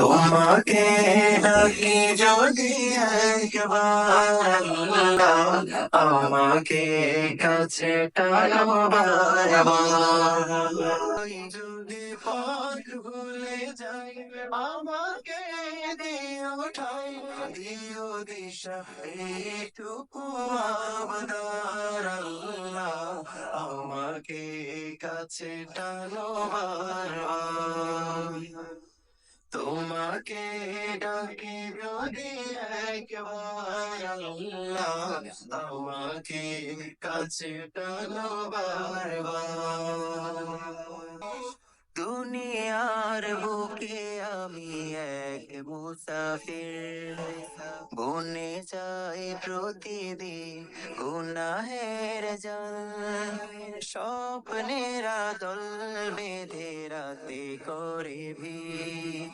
তোমাকে ডাকি যদি একবার আল্লাহ, আমাকে কাছে টানো বারবার। যদি পথ ভুলে যাই, আমাকে দিও ঠাই, দিও দিশা এইটুকু আবদার আল্লাহ, আমাকে কাছে টানো বারবার। তোমাকে ডাকি যদি একবার আল্লাহ, আমাকে কাছে টানো বারবার। দুনিয়ার বুকে আমি এক মুসাফির, বনে যাই প্রতিদিন গুনাহের জাল। স্বপ্নের দল বেঁধে রাতে করে ভিড়,